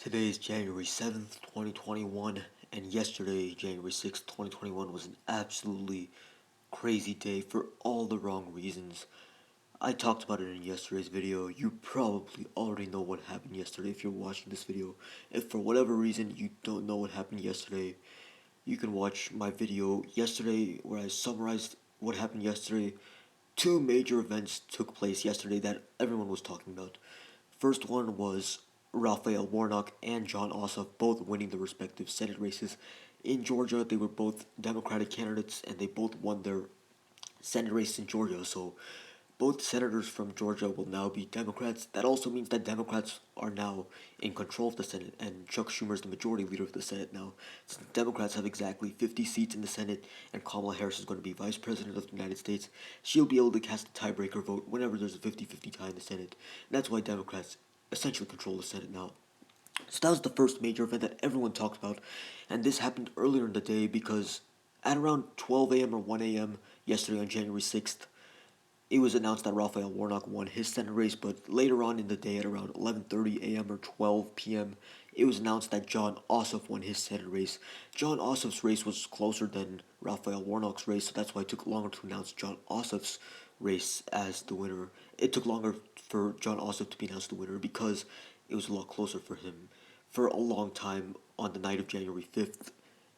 Today is January 7th, 2021, and yesterday, January 6th, 2021, was an absolutely crazy day for all the wrong reasons. I talked about it in yesterday's video. You probably already know what happened yesterday if you're watching this video. If for whatever reason you don't know what happened yesterday, you can watch my video yesterday where I summarized what happened yesterday. Two major events took place yesterday that everyone was talking about. First one was Raphael Warnock and Jon Ossoff both winning the respective Senate races. In Georgia, they were both Democratic candidates and they both won their Senate race in Georgia. So both senators from Georgia will now be Democrats. That also means that Democrats are now in control of the Senate, and Chuck Schumer is the majority leader of the Senate now. Since Democrats have exactly 50 seats in the Senate, and Kamala Harris is going to be Vice President of the United States, she'll be able to cast a tiebreaker vote whenever there's a 50-50 tie in the Senate. And that's why Democrats essentially control the Senate now. So that was the first major event that everyone talked about, and this happened earlier in the day because at around 12 a.m. or 1 a.m. yesterday on January 6th, it was announced that Raphael Warnock won his Senate race, but later on in the day at around 11:30 a.m. or 12 p.m., it was announced that Jon Ossoff won his Senate race. Jon Ossoff's race was closer than Raphael Warnock's race, so that's why it took longer to announce Jon Ossoff's race as the winner. It took longer for Jon Ossoff to be announced the winner because it was a lot closer for him. For a long time on the night of January 5th,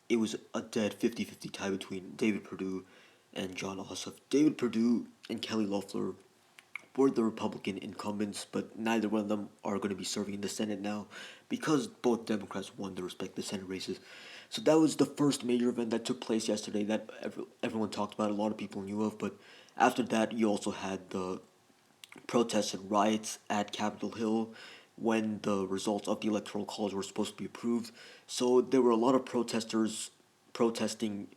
it was a dead 50-50 tie between David Perdue and Jon Ossoff. David Perdue and Kelly Loeffler were the Republican incumbents, but neither one of them are going to be serving in the Senate now because both Democrats won their respective Senate races. So that was the first major event that took place yesterday that everyone talked about, a lot of people knew of, but after that you also had the protests and riots at Capitol Hill when the results of the Electoral College were supposed to be approved. So there were a lot of protesters protesting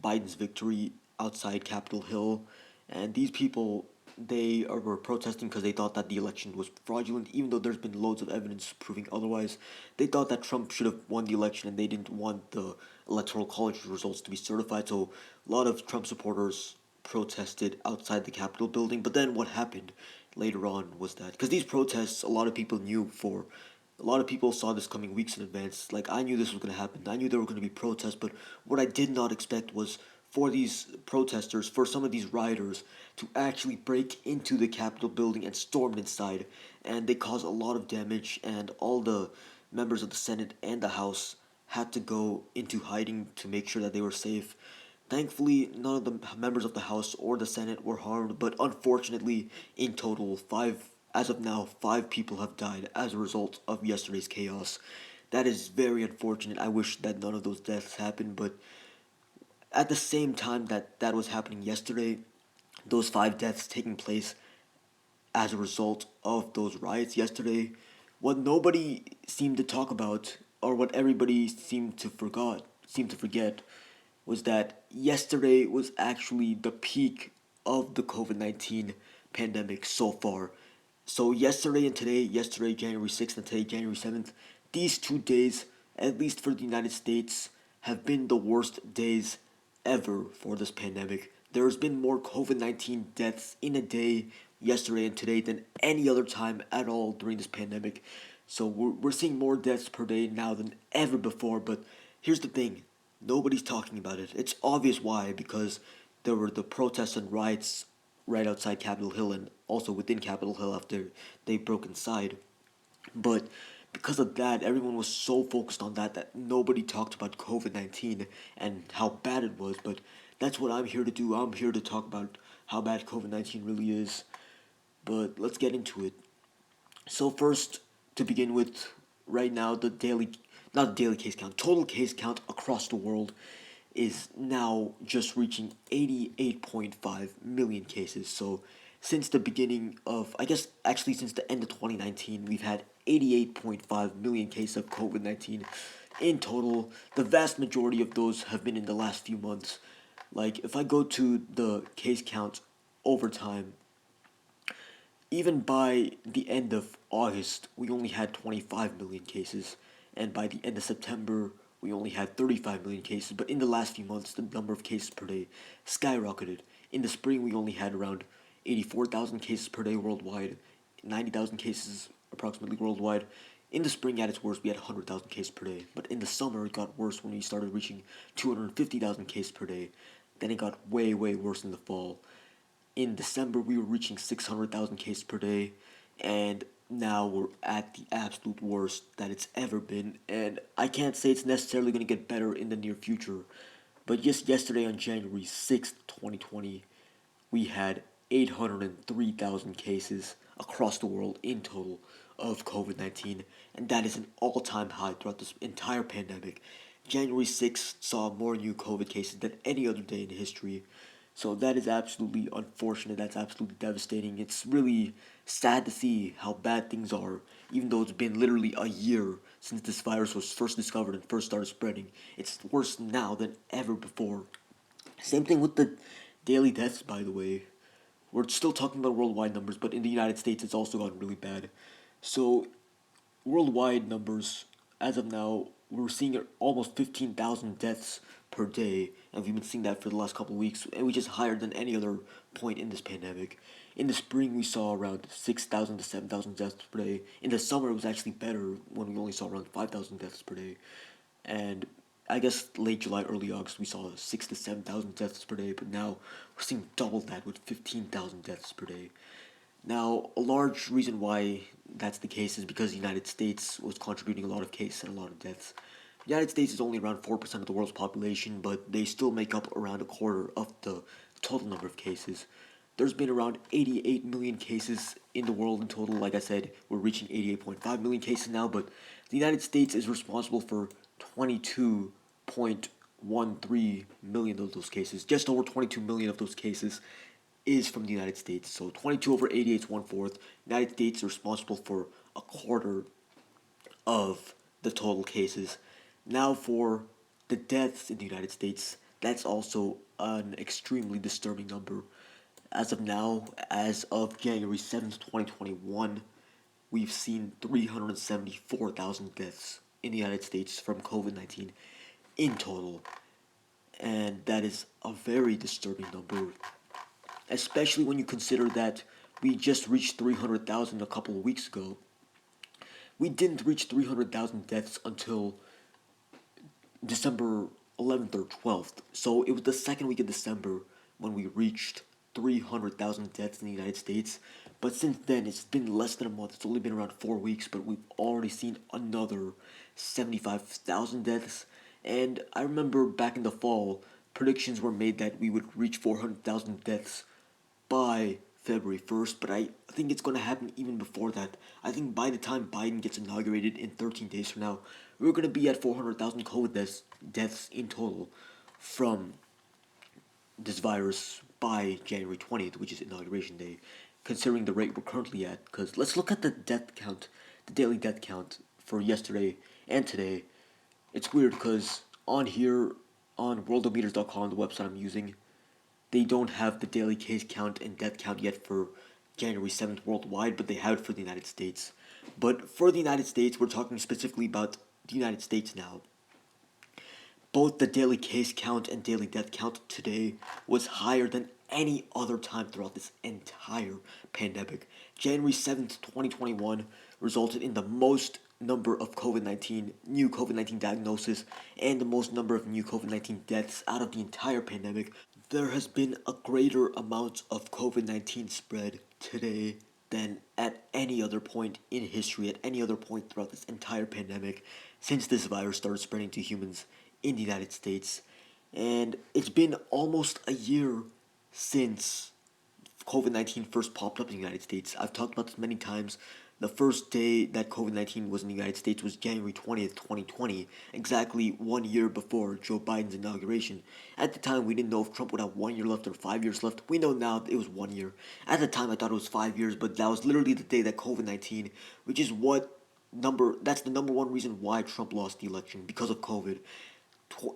Biden's victory outside Capitol Hill, and these people were protesting because they thought that the election was fraudulent, even though there's been loads of evidence proving otherwise. They thought that Trump should have won the election, and they didn't want the Electoral College results to be certified. So a lot of Trump supporters protested outside the Capitol building. But then what happened later on was that because these protests, a lot of people knew for. A lot of people saw this coming weeks in advance. Like, I knew this was going to happen. I knew there were going to be protests, but what I did not expect was for these protesters, for some of these rioters, to actually break into the Capitol building and storm inside. And they caused a lot of damage, and all the members of the Senate and the House had to go into hiding to make sure that they were safe. Thankfully, none of the members of the House or the Senate were harmed, but unfortunately, in total, as of now, 5 people have died as a result of yesterday's chaos. That is very unfortunate. I wish that none of those deaths happened, but at the same time that that was happening yesterday, those 5 deaths taking place as a result of those riots yesterday, what nobody seemed to talk about, or what everybody seemed to forget, was that yesterday was actually the peak of the COVID-19 pandemic so far. So yesterday and today, yesterday January 6th and today January 7th, these 2 days, at least for the United States, have been the worst days ever for this pandemic. There has been more COVID-19 deaths in a day yesterday and today than any other time at all during this pandemic. So we're seeing more deaths per day now than ever before, but here's the thing. Nobody's talking about it. It's obvious why, because there were the protests and riots right outside Capitol Hill and also within Capitol Hill after they broke inside. But because of that, everyone was so focused on that nobody talked about COVID-19 and how bad it was. But that's what I'm here to do. I'm here to talk about how bad COVID-19 really is. But let's get into it. So first, to begin with, right now not the daily case count, total case count across the world is now just reaching 88.5 million cases. So since the beginning of, I guess actually since the end of 2019, we've had 88.5 million cases of COVID-19 in total. The vast majority of those have been in the last few months. Like, if I go to the case count over time, even by the end of August, we only had 25 million cases, and by the end of September, we only had 35 million cases. But in the last few months, the number of cases per day skyrocketed. In the spring, we only had around 84,000 cases per day worldwide, 90,000 cases approximately worldwide. In the spring, at its worst, we had 100,000 cases per day. But in the summer, it got worse when we started reaching 250,000 cases per day. Then it got way, way worse in the fall. In December, we were reaching 600,000 cases per day. And now we're at the absolute worst that it's ever been. And I can't say it's necessarily going to get better in the near future. But just yesterday, on January 6th, 2020, we had 803,000 cases across the world in total of COVID 19, and that is an all time high throughout this entire pandemic. January 6th saw more new COVID cases than any other day in history. So that is absolutely unfortunate. That's absolutely devastating. It's really sad to see how bad things are, even though it's been literally a year since this virus was first discovered and first started spreading. It's worse now than ever before. Same thing with the daily deaths, by the way. We're still talking about worldwide numbers, but in the United States, it's also gotten really bad. So, worldwide numbers, as of now, we're seeing almost 15,000 deaths per day, and we've been seeing that for the last couple of weeks, and which is higher than any other point in this pandemic. In the spring, we saw around 6,000 to 7,000 deaths per day. In the summer, it was actually better when we only saw around 5,000 deaths per day. And I guess late July, early August, we saw 6 to 7,000 deaths per day, but now we're seeing double that with 15,000 deaths per day. Now, a large reason why that's the case is because the United States was contributing a lot of cases and a lot of deaths. The United States is only around 4% of the world's population, but they still make up around a quarter of the total number of cases. There's been around 88 million cases in the world in total. Like I said, we're reaching 88.5 million cases now, but the United States is responsible for 22.13 million of those cases. Just over 22 million of those cases is from the United States. So 22 over 88 is one fourth. United States is responsible for a quarter of the total cases. Now for the deaths in the United States, that's also an extremely disturbing number. As of now, as of January 7th, 2021, we've seen 374,000 deaths in the United States from COVID 19 in total. And that is a very disturbing number, especially when you consider that we just reached 300,000 a couple of weeks ago. We didn't reach 300,000 deaths until December 11th or 12th. So it was the second week of December when we reached 300,000 deaths in the United States. But since then, it's been less than a month. It's only been around 4 weeks, but we've already seen another 75,000 deaths. And I remember back in the fall, predictions were made that we would reach 400,000 deaths by February 1st, but I think it's going to happen even before that. I think by the time Biden gets inaugurated in 13 days from now, we're going to be at 400,000 COVID deaths in total from this virus by January 20th, which is Inauguration Day, considering the rate we're currently at. Because let's look at the death count, the daily death count for yesterday and today. It's weird because on here, on worldometers.com, the website I'm using, they don't have the daily case count and death count yet for January 7th worldwide, but they have it for the United States. But for the United States, we're talking specifically about the United States now. Both the daily case count and daily death count today was higher than any other time throughout this entire pandemic. January 7th, 2021 resulted in the most number of new COVID 19 diagnoses, and the most number of new COVID 19 deaths out of the entire pandemic. There has been a greater amount of COVID 19 spread today than at any other point in history, at any other point throughout this entire pandemic, since this virus started spreading to humans in the United States. And it's been almost a year since COVID 19 first popped up in the United States. I've talked about this many times. The first day that COVID 19 was in the United States was January 20th, 2020, exactly 1 year before Joe Biden's inauguration. At the time, we didn't know if Trump would have 1 year left or 5 years left. We know now it was 1 year. At the time, I thought it was 5 years, but that was literally the day that COVID 19, which is that's the number one reason why Trump lost the election, because of COVID.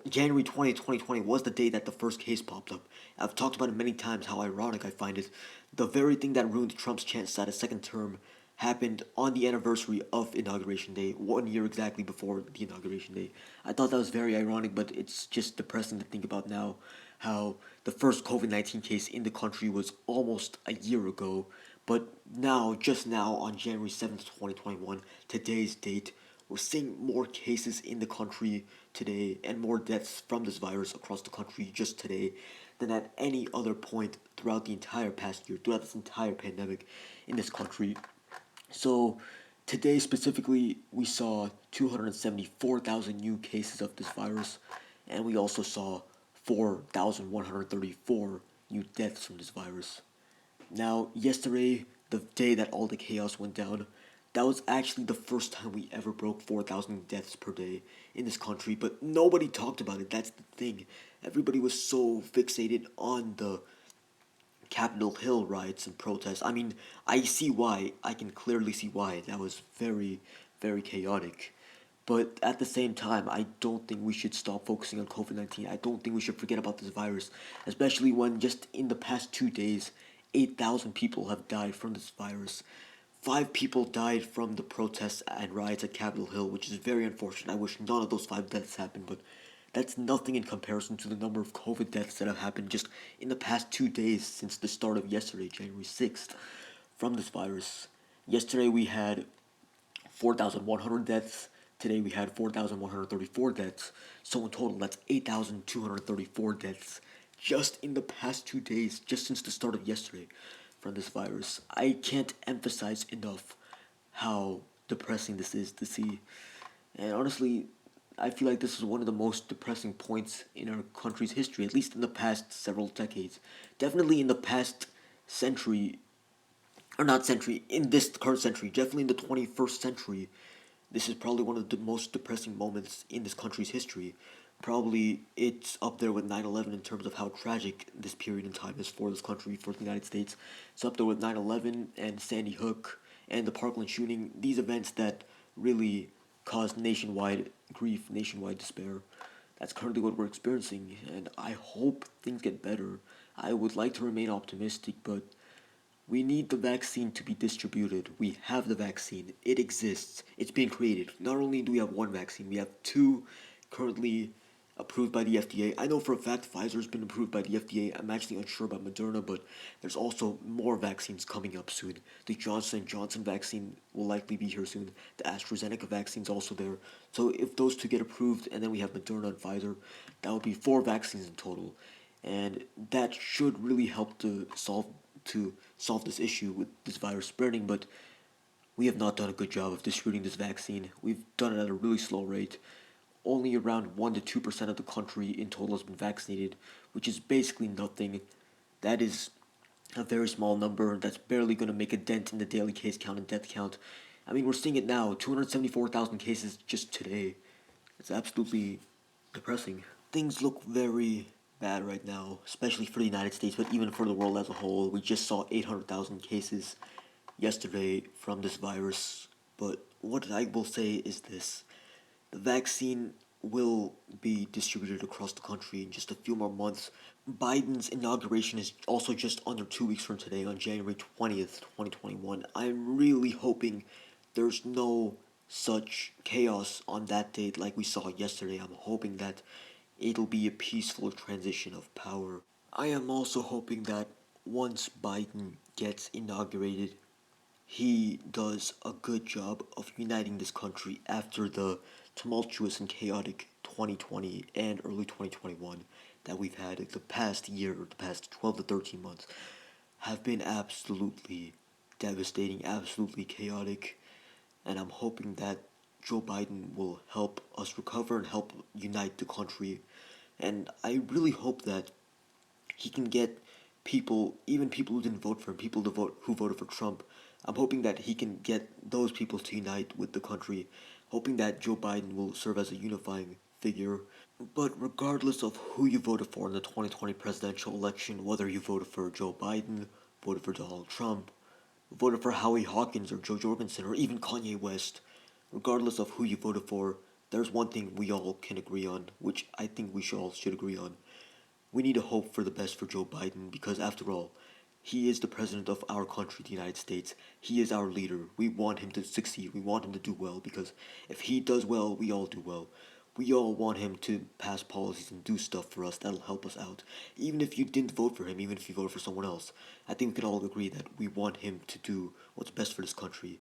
January 20th, 2020 was the day that the first case popped up. I've talked about it many times how ironic I find it. The very thing that ruined Trump's chances at a second term happened on the anniversary of Inauguration Day, 1 year exactly before the Inauguration Day. I thought that was very ironic, but it's just depressing to think about now how the first COVID 19 case in the country was almost a year ago, But now, just now, on January 7th, 2021, today's date, we're seeing more cases in the country today and more deaths from this virus across the country just today than at any other point throughout the entire past year, throughout this entire pandemic in this country. So, today specifically, we saw 274,000 new cases of this virus, and we also saw 4,134 new deaths from this virus. Now, yesterday, the day that all the chaos went down, that was actually the first time we ever broke 4,000 deaths per day in this country, but nobody talked about it. That's the thing. Everybody was so fixated on the Capitol Hill riots and protests. I mean, I see why. I can clearly see why. That was very, very chaotic. But at the same time, I don't think we should stop focusing on COVID 19. I don't think we should forget about this virus, especially when just in the past 2 days, 8,000 people have died from this virus. 5 people died from the protests and riots at Capitol Hill, which is very unfortunate. I wish none of those 5 deaths happened, but that's nothing in comparison to the number of COVID deaths that have happened just in the past 2 days since the start of yesterday, January 6th, from this virus. Yesterday we had 4,100 deaths. Today we had 4,134 deaths. So in total, that's 8,234 deaths just in the past 2 days, just since the start of yesterday from this virus. I can't emphasize enough how depressing this is to see. And honestly, I feel like this is one of the most depressing points in our country's history, at least in the past several decades. Definitely in the past century, or not century, in this current century, definitely in the 21st century, this is probably one of the most depressing moments in this country's history. Probably it's up there with 9/11 in terms of how tragic this period in time is for this country, for the United States. It's up there with 9/11 and Sandy Hook and the Parkland shooting, these events that really caused nationwide grief, nationwide despair. That's currently what we're experiencing, and I hope things get better. I would like to remain optimistic, but we need the vaccine to be distributed. We have the vaccine. It exists. It's being created. Not only do we have one vaccine, we have two currently approved by the FDA. I know for a fact Pfizer's been approved by the FDA. I'm actually unsure about Moderna, but there's also more vaccines coming up soon. The Johnson & Johnson vaccine will likely be here soon. The AstraZeneca vaccine's also there. So if those two get approved and then we have Moderna and Pfizer, that would be 4 vaccines in total. And that should really help to solve this issue with this virus spreading, but we have not done a good job of distributing this vaccine. We've done it at a really slow rate. Only around 1 to 2% of the country in total has been vaccinated, which is basically nothing. That is a very small number that's barely going to make a dent in the daily case count and death count. I mean, we're seeing it now 274,000 cases just today. It's absolutely depressing. Things look very bad right now, especially for the United States, but even for the world as a whole. We just saw 800,000 cases yesterday from this virus. But what I will say is this: the vaccine will be distributed across the country in just a few more months. Biden's inauguration is also just under 2 weeks from today, on January 20th, 2021. I'm really hoping there's no such chaos on that date like we saw yesterday. I'm hoping that it'll be a peaceful transition of power. I am also hoping that once Biden gets inaugurated, he does a good job of uniting this country after the tumultuous and chaotic 2020 and early 2021 that we've had. The past year, or the past 12 to 13 months, have been absolutely devastating, absolutely chaotic, and I'm hoping that Joe Biden will help us recover and help unite the country. And I really hope that he can get people, even people who didn't vote for him, people who voted for Trump. I'm hoping that he can get those people to unite with the country, hoping that Joe Biden will serve as a unifying figure. But regardless of who you voted for in the 2020 presidential election, whether you voted for Joe Biden, voted for Donald Trump, voted for Howie Hawkins or Joe Jorgensen or even Kanye West, regardless of who you voted for, there's one thing we all can agree on, which I think we all should agree on. We need to hope for the best for Joe Biden because, after all, he is the president of our country, the United States. He is our leader. We want him to succeed. We want him to do well because if he does well, we all do well. We all want him to pass policies and do stuff for us that'll help us out. Even if you didn't vote for him, even if you voted for someone else, I think we can all agree that we want him to do what's best for this country.